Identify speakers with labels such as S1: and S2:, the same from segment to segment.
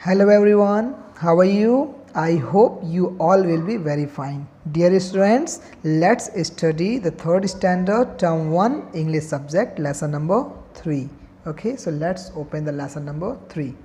S1: Hello everyone, how are you? I hope you all will be very fine. Dear students, let's study the third standard term 1 English subject lesson number 3. Okay, so let's open the lesson number 3.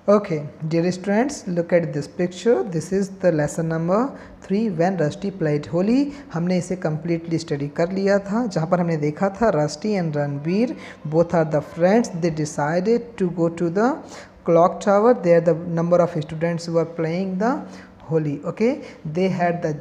S1: Okay, dear students, look at this picture. This is the lesson number 3 when Rusty played Holi. हमने इसे completely study कर लिया था, जहाँ पर हमने देखा था Rusty and Ranbir both are the friends. They decided to go to the clock tower. There the number of students who were playing the Holi. Okay, they had the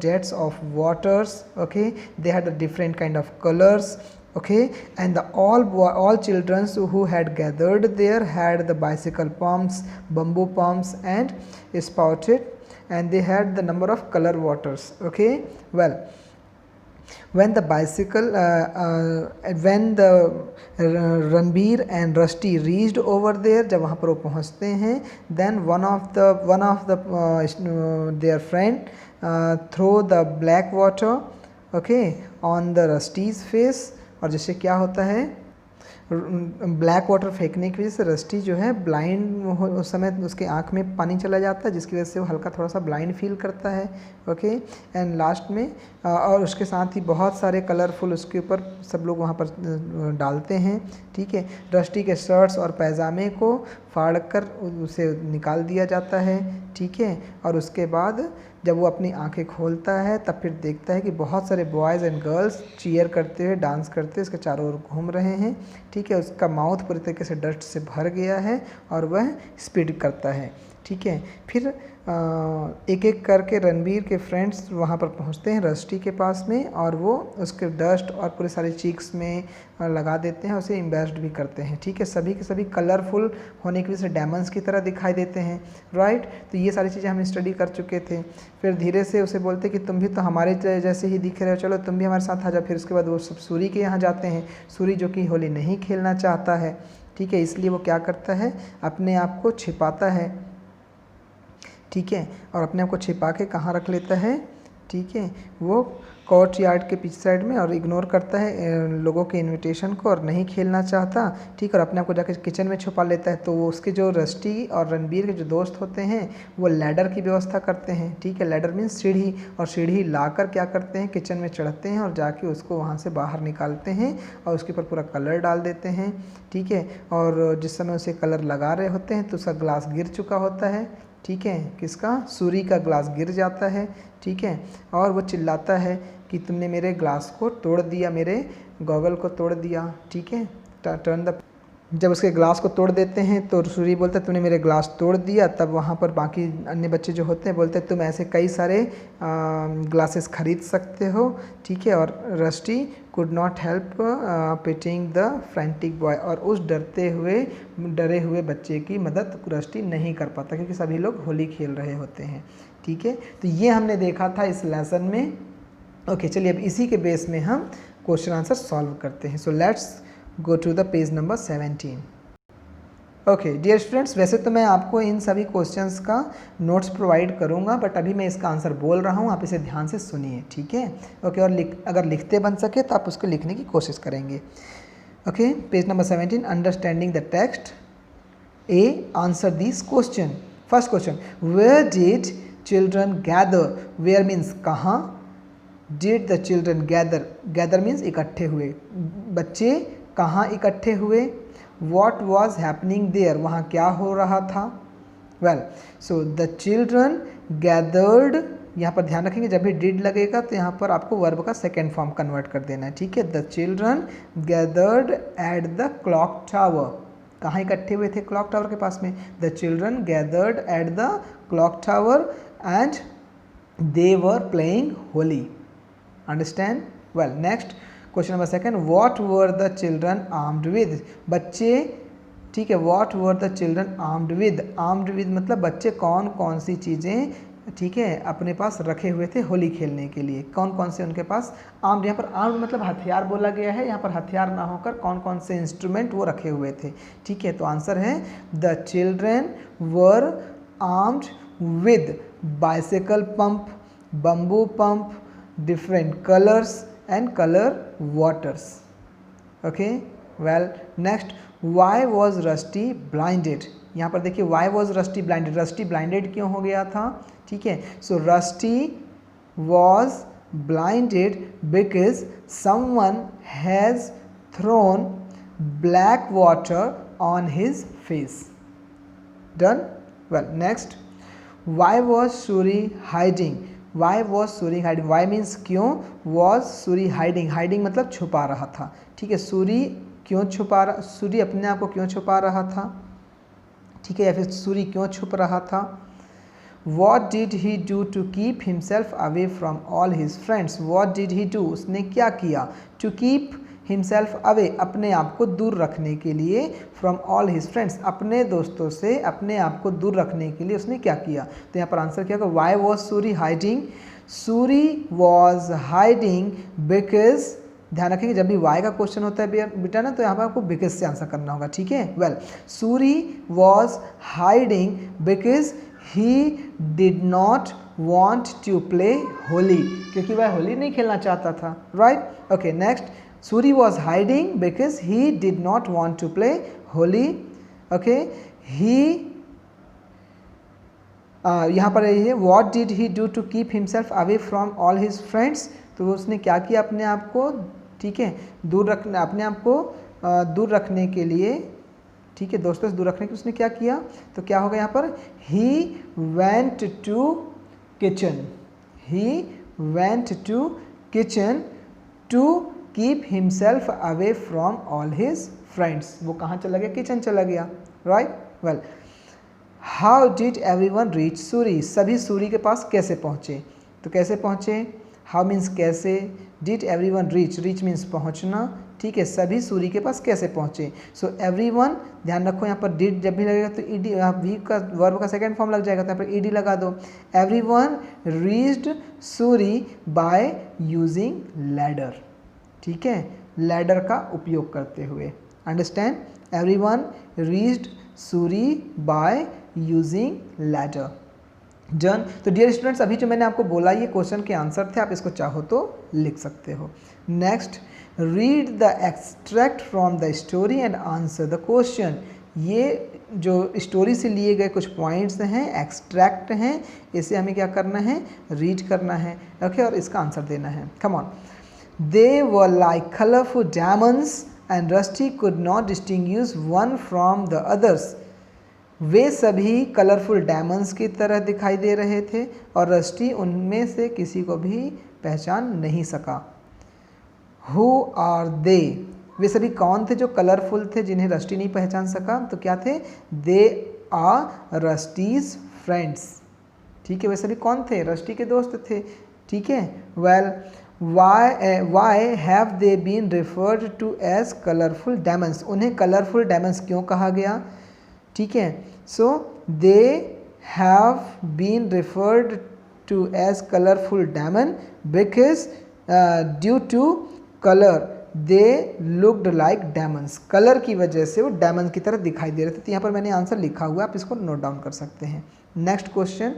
S1: jets of waters. Okay, they had the different kind of colors. Okay, and all children who had gathered there had the bicycle pumps, bamboo pumps and spouted, and they had the number of color waters. Okay, well, when the Ranbir and Rusty reached over there, जब वहाँ पर वो पहुँचते हैं, then one of their friend throw the black water, okay, on the Rusty's face. और जैसे क्या होता है, ब्लैक वाटर फेंकने की वजह से रस्टी जो है ब्लाइंड उस समय उसके आँख में पानी चला जाता है, जिसकी वजह से वो हल्का थोड़ा सा ब्लाइंड फील करता है. ओके, एंड लास्ट में और उसके साथ ही बहुत सारे कलरफुल उसके ऊपर सब लोग वहाँ पर डालते हैं. ठीक है, रस्टी के शर्ट्स और पैजामे को फाड़ कर उसे निकाल दिया जाता है. ठीक है, और उसके बाद जब वो अपनी आंखें खोलता है तब फिर देखता है कि बहुत सारे बॉयज़ एंड गर्ल्स चीयर करते हुए, डांस करते हुए उसके चारों ओर घूम रहे हैं. ठीक है, उसका माउथ पूरी तरीके से डस्ट से भर गया है और वह स्पीड करता है. ठीक है, फिर एक एक करके रणबीर के फ्रेंड्स वहाँ पर पहुँचते हैं रस्टी के पास में, और वो उसके डस्ट और पूरे सारे चीक्स में लगा देते हैं, उसे इम्बेस्ड भी करते हैं. ठीक है, सभी के सभी कलरफुल होने की वजह से डायमंड्स की तरह दिखाई देते हैं. राइट, तो ये सारी चीज़ें हम स्टडी कर चुके थे. फिर धीरे से उसे बोलते कि तुम भी तो हमारे जैसे ही दिख रहे हो, चलो तुम भी हमारे साथ आ जाओ. फिर उसके बाद वो सब सूरी के यहाँ जाते हैं. सूरी जो कि होली नहीं खेलना चाहता है. ठीक है, इसलिए वो क्या करता है, अपने आप को छिपाता है. ठीक है, और अपने आप को छिपा के कहाँ रख लेता है. ठीक है, वो कोर्ट यार्ड के पीछे साइड में, और इग्नोर करता है लोगों के इनविटेशन को और नहीं खेलना चाहता. ठीक, और अपने आप को जाकर किचन में छुपा लेता है. तो वो उसके जो रस्टी और रणबीर के जो दोस्त होते हैं वो लैडर की व्यवस्था करते हैं. ठीक है, लैडर मीन्स सीढ़ी, और सीढ़ी लाकर क्या करते हैं, किचन में चढ़ते हैं और जाके उसको वहाँ से बाहर निकालते हैं और उसके ऊपर पूरा कलर डाल देते हैं. ठीक है, और जिस समय उसे कलर लगा रहे होते हैं तो उसका ग्लास गिर चुका होता है. ठीक है, किसका, सूरी का ग्लास गिर जाता है. ठीक है, और वो चिल्लाता है कि तुमने मेरे ग्लास को तोड़ दिया, मेरे गॉगल को तोड़ दिया. ठीक है, टर्न द. जब उसके ग्लास को तोड़ देते हैं तो सूरी बोलता है तुमने मेरे ग्लास तोड़ दिया. तब वहाँ पर बाकी अन्य बच्चे जो होते हैं बोलते हैं तुम ऐसे कई सारे ग्लासेस खरीद सकते हो. ठीक है, और rusty could not help pitting the frantic boy, और उस डरे हुए बच्चे की मदद रस्टी नहीं कर पाता क्योंकि सभी लोग होली खेल रहे होते हैं. ठीक है, तो ये हमने देखा था इस लेसन में. ओके, चलिए अब इसी के बेस में हम क्वेश्चन आंसर सॉल्व करते हैं. So let's go to the page number 17. Okay dear students, वैसे तो मैं आपको इन सभी क्वेश्चंस का नोट्स प्रोवाइड करूंगा, बट अभी मैं इसका आंसर बोल रहा हूं, आप इसे ध्यान से सुनिए. ठीक है, ओके, और अगर लिखते बन सके तो आप उसको लिखने की कोशिश करेंगे. Okay, page number 17, understanding the text. A, answer this question. First question, where did children gather. Where means कहाँ, did the children gather, gather means इकट्ठे हुए. बच्चे कहाँ इकट्ठे हुए. वॉट वॉज हैपनिंग देयर, वहाँ क्या हो रहा था. Well, so the children gathered, यहाँ पर ध्यान रखेंगे जब भी डिड लगेगा तो यहाँ पर आपको वर्ब का सेकेंड फॉर्म कन्वर्ट कर देना है. ठीक है, the children gathered at the clock tower. कहाँ इकट्ठे हुए थे, क्लॉक टावर के पास में. The children gathered at the clock tower and they were playing Holi. Understand. Well, next question number second, what were the children armed with. बच्चे, ठीक है, what were the children armed with. Armed with मतलब बच्चे कौन कौन सी चीज़ें, ठीक है, अपने पास रखे हुए थे होली खेलने के लिए. कौन कौन से उनके पास आर्म्ड, यहाँ पर आर्म्ड मतलब हथियार बोला गया है. यहाँ पर हथियार ना होकर कौन कौन से इंस्ट्रूमेंट वो रखे हुए थे. ठीक है, तो आंसर है the children were armed with bicycle pump, bamboo pump, different colors and color waters. Okay, well, next, why was Rusty blinded. यहाँ पर देखिए why was Rusty blinded, Rusty blinded क्यों हो गया था, ठीक है। So Rusty was blinded because someone has thrown black water on his face. Done? Well, next, why was Suri hiding? Why was Suri hiding? Why means क्यों, was Suri hiding? Hiding मतलब छुपा रहा था, ठीक है। सूरी क्यों छुपा रहा, सूरी अपने आप को क्यों छुपा रहा था, ठीक है, या फिर सूरी क्यों छुप रहा था। What did he do to keep himself away from all his friends? What did he do? उसने क्या किया, to keep himself away, अपने आप को दूर रखने के लिए, from all his friends, अपने दोस्तों से अपने आप को दूर रखने के लिए उसने क्या किया। तो यहाँ पर आंसर क्या होगा, why was Suri hiding? Suri was hiding because, ध्यान रखेंगे जब भी वाई का क्वेश्चन होता है बेटा ना, तो यहाँ पर आपको बिकॉज से आंसर करना होगा, ठीक है। Well, Suri was hiding because he did not want to play Holi, क्योंकि वह होली नहीं खेलना चाहता था, right. Okay, next, Suri was hiding because he did not want to play Holi. Okay, he यहाँ पर यही है, what did he do to keep himself away from all his friends, तो उसने क्या किया अपने आप को, ठीक है, दूर रखने, अपने आप को दूर रखने के लिए, ठीक है, दोस्तों से दूर रखने के लिए उसने क्या किया। तो क्या होगा यहाँ पर, he went to kitchen, he went to kitchen to keep himself away from all his friends, वो कहाँ चला गया, किचन चला गया, right. Well, how did everyone reach Suri, सभी सूरी के पास कैसे पहुँचे, तो कैसे पहुँचे, हाउ मीन्स कैसे, did everyone reach, reach means पहुंचना, ठीक है, सभी सूरी के पास कैसे पहुंचे। सो एवरीवन, ध्यान रखो यहाँ पर डिड जब भी लगेगा तो ईडी, वी का वर्ब का सेकंड फॉर्म लग जाएगा, तो यहाँ पर ईडी लगा दो। Everyone reached Suri by using ladder, ठीक है, लैडर का उपयोग करते हुए, understand, everyone reached Suri by using ladder. Done. तो डियर स्टूडेंट्स, अभी जो मैंने आपको बोला ये क्वेश्चन के आंसर थे, आप इसको चाहो तो लिख सकते हो। Next, read the extract from the story and answer the question, ये जो स्टोरी से लिए गए कुछ पॉइंट्स हैं, एक्सट्रैक्ट हैं, इसे हमें क्या करना है, रीड करना है, ओके, और इसका आंसर देना है। Come on. They were like colourful diamonds and Rusty could not distinguish one from the others, वे सभी कलरफुल डायमंड्स की तरह दिखाई दे रहे थे और रस्टी उनमें से किसी को भी पहचान नहीं सका। हु आर दे, वे सभी कौन थे जो कलरफुल थे जिन्हें रस्टी नहीं पहचान सका, तो क्या थे, दे आर रस्टीज फ्रेंड्स, ठीक है, वे सभी कौन थे, रस्टी के दोस्त थे, ठीक है। Well, why have they been referred to as colourful diamonds, उन्हें कलरफुल डायमंड्स क्यों कहा गया, ठीक है। So they have been referred to as colourful diamond because due to colour they looked like diamonds, colour की वजह से वो डायमंड की तरह दिखाई दे रहे थे। तो यहाँ पर मैंने आंसर लिखा हुआ है, आप इसको नोट डाउन कर सकते हैं। Next question,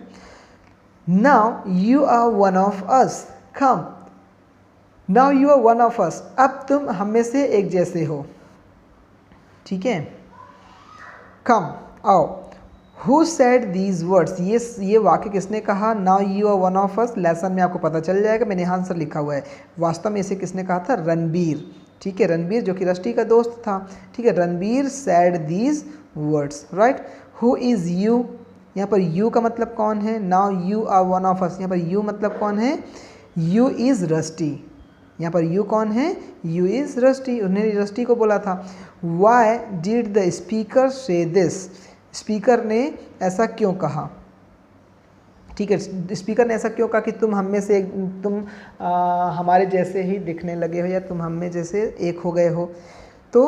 S1: now you are one of us, come, now you are one of us, अब तुम हम में से एक जैसे हो, ठीक है, कम, आओ। हु सेड दीज वर्ड्स, ये वाक्य किसने कहा, now you are one of us, lesson में आपको पता चल जाएगा, मैंने यहाँ आंसर लिखा हुआ है। वास्तव में इसे किसने कहा था, रणबीर, ठीक है, रणबीर जो कि रस्टी का दोस्त था, ठीक है, Ranbir said these words, right. Who is you, यहाँ पर यू का मतलब कौन है, now you are one of us, यहाँ पर यू मतलब कौन है, यू इज़ रस्टी, यहाँ पर यू कौन है, यू इज़ रस्टी, उन्होंने रस्टी को बोला था। वाई डिड द स्पीकर से दिस, स्पीकर ने ऐसा क्यों कहा, ठीक है, स्पीकर ने ऐसा क्यों कहा कि तुम हम में से तुम हमारे जैसे ही दिखने लगे हो या तुम हम में जैसे एक हो गए हो। तो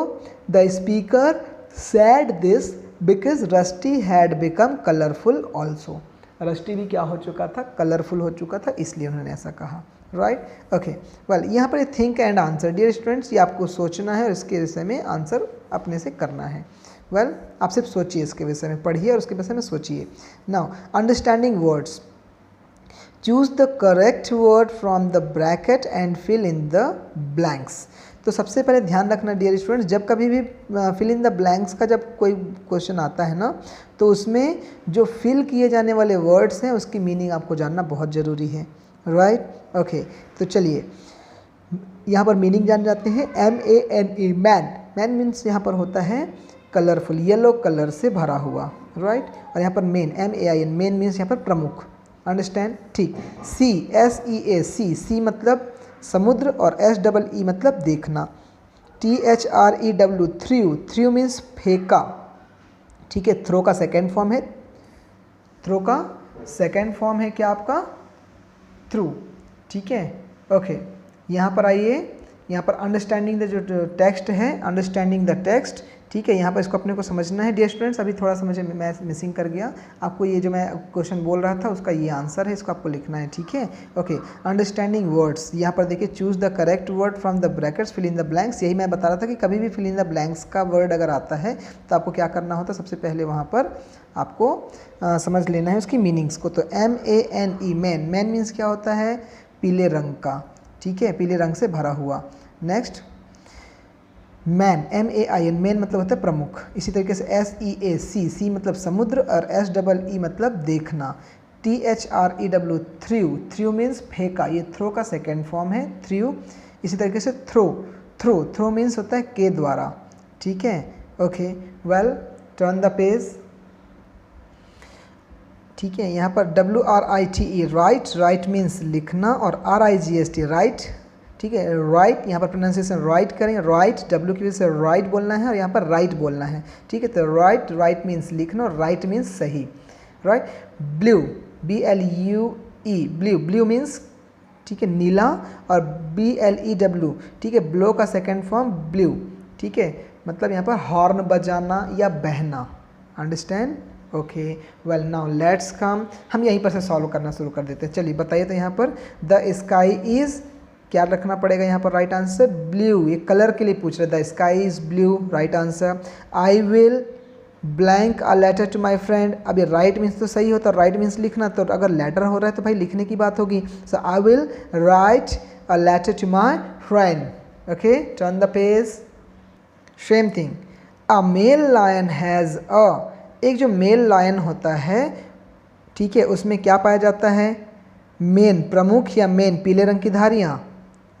S1: the speaker said this because rusty had become colourful also, rusty भी क्या हो चुका था, कलरफुल हो चुका था, इसलिए उन्होंने ऐसा कहा, राइट। ओके, वेल, यहाँ पर think and answer, dear students, ये आपको सोचना है और इसके विषय में आंसर अपने से करना है। वेल, आप सिर्फ सोचिए, इसके विषय में पढ़िए और उसके विषय में सोचिए। Now, understanding words, choose the correct word from the bracket and fill in the blanks. तो तो सबसे पहले ध्यान रखना डियर स्टूडेंट्स, जब कभी भी फिल इन द ब्लैंक्स का जब कोई क्वेश्चन आता है ना, तो उसमें जो फिल किए जाने वाले वर्ड्स हैं उसकी मीनिंग आपको जानना बहुत ज़रूरी है, राइट। ओके, तो चलिए यहाँ पर मीनिंग जान जाते हैं। MANE, मैन, मैन मीन्स यहाँ पर होता है कलरफुल, येलो कलर से भरा हुआ, राइट। और यहाँ पर मेन, MAIN, मेन मीन्स यहाँ पर प्रमुख, अंडरस्टैंड, ठीक। SEA, सी मतलब समुद्र, और SEE मतलब देखना। THREW, थ्रू मीन्स फेंका, ठीक है। थ्रो का सेकेंड फॉर्म है, थ्रो का सेकेंड फॉर्म है क्या आपका, थ्रू, ठीक है। ओके, यहाँ पर आइए, यहाँ पर अंडरस्टैंडिंग द जो टेक्स्ट है, अंडरस्टैंडिंग द टेक्स्ट, ठीक है। यहाँ पर इसको अपने को समझना है डियर स्टूडेंट्स। अभी थोड़ा सा मुझे मैं मिसिंग कर गया, आपको ये जो मैं क्वेश्चन बोल रहा था उसका ये आंसर है, इसको आपको लिखना है, ठीक है। ओके, अंडरस्टैंडिंग वर्ड्स, यहाँ पर देखिए choose the correct word from the brackets, fill in the blanks. यही मैं बता रहा था कि कभी भी फिल इन द ब्लैंक्स का वर्ड अगर आता है तो आपको क्या करना होता है, सबसे पहले वहाँ पर आपको समझ लेना है उसकी मीनिंग्स को। तो MANE, मैन, मैन मीन्स क्या होता है, पीले रंग का, ठीक है, पीले रंग से भरा हुआ। नेक्स्ट मैन, MAIN, मैन मतलब होता है प्रमुख। इसी तरीके से SEA, सी मतलब समुद्र, और SEE मतलब देखना। THREW, थ्रू मीन्स फेंका, ये थ्रो का सेकेंड फॉर्म है, थ्रू। इसी तरीके से थ्रो मीन्स होता है के द्वारा, ठीक है। Okay, well, turn the page, ठीक है। यहाँ पर WRITE, राइट मीन्स लिखना, और RIGST, राइट, ठीक है, राइट। यहाँ पर प्रोनाउंसिएशन राइट करेंगे, राइट, W की वजह से राइट बोलना है, और यहाँ पर राइट बोलना है, ठीक है। तो राइट मीन्स लिखना, और राइट मीन्स सही, right. Blue, BLUE, blue means, ठीक है, नीला, और BLEW, ठीक है, ब्लो का सेकेंड फॉर्म ब्लू, ठीक है, मतलब यहाँ पर हॉर्न बजाना या बहना, understand. Okay, well now let's come, हम यहीं पर से सॉल्व करना शुरू कर देते हैं। चलिए बताइए, तो यहाँ पर द स्काई इज़, क्या रखना पड़ेगा यहाँ पर राइट आंसर, ब्लू, ये कलर के लिए पूछ रहे, the sky is blue, right answer. I will blank a letter to my friend, अब ये राइट मीन्स तो सही होता है, राइट मीन्स लिखना, तो अगर लेटर हो रहा है तो भाई लिखने की बात होगी। So I will write a letter to my friend. Okay, turn the page, same thing. A male lion has a, एक जो मेल लायन होता है, ठीक है, उसमें क्या पाया जाता है, मेन, प्रमुख, या मेन, पीले रंग की धारियाँ,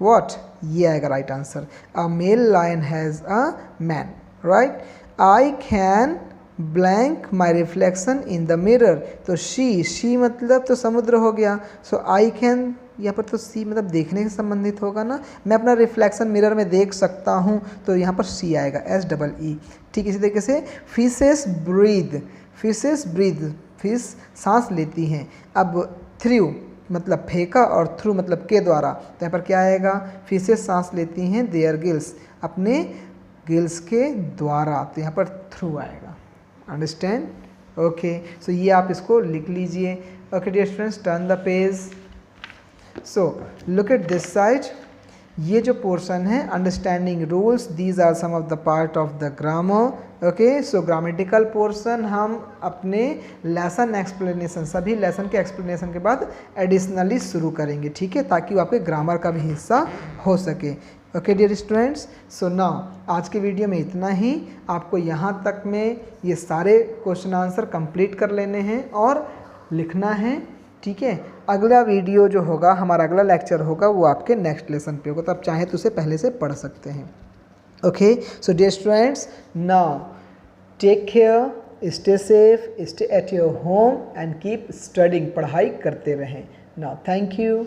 S1: व्हाट, ये आएगा right answer. A male lion has a man, right. I can blank my reflection in the mirror, तो शी मतलब तो समुद्र हो गया, सो आई कैन, यहाँ पर तो सी मतलब देखने से संबंधित होगा ना, मैं अपना रिफ्लेक्शन मिरर में देख सकता हूँ, तो यहाँ पर सी आएगा, SEE, ठीक। इसी तरीके से फिशेस ब्रीद, फिश सांस लेती हैं। अब थ्रू मतलब फेंका, और थ्रू मतलब के द्वारा, तो यहाँ पर क्या आएगा, फिशेस सांस लेती हैं देयर गिल्स, अपने गिल्स के द्वारा, तो यहाँ पर थ्रू आएगा, अंडरस्टैंड। ओके, सो ये आप इसको लिख लीजिए। Okay dear students, turn the page. So look at this side, ये जो पोर्शन है, understanding rules, these are some of the part of the grammar. Okay, so grammatical portion हम अपने लेसन एक्सप्लेनेशन, सभी लेसन के एक्सप्लेनेशन के बाद additionally शुरू करेंगे, ठीक है, ताकि वो आपके ग्रामर का भी हिस्सा हो सके। Okay dear students, so now आज के वीडियो में इतना ही। आपको यहाँ तक में ये सारे क्वेश्चन आंसर कंप्लीट कर लेने हैं और लिखना है, ठीक है। अगला वीडियो जो होगा, हमारा अगला लेक्चर होगा, वो आपके नेक्स्ट लेसन पे होगा, तो आप चाहें तो उसे पहले से पढ़ सकते हैं। Okay, so dear students, now take care, stay safe, stay at your home and keep studying, पढ़ाई करते रहें। Now thank you.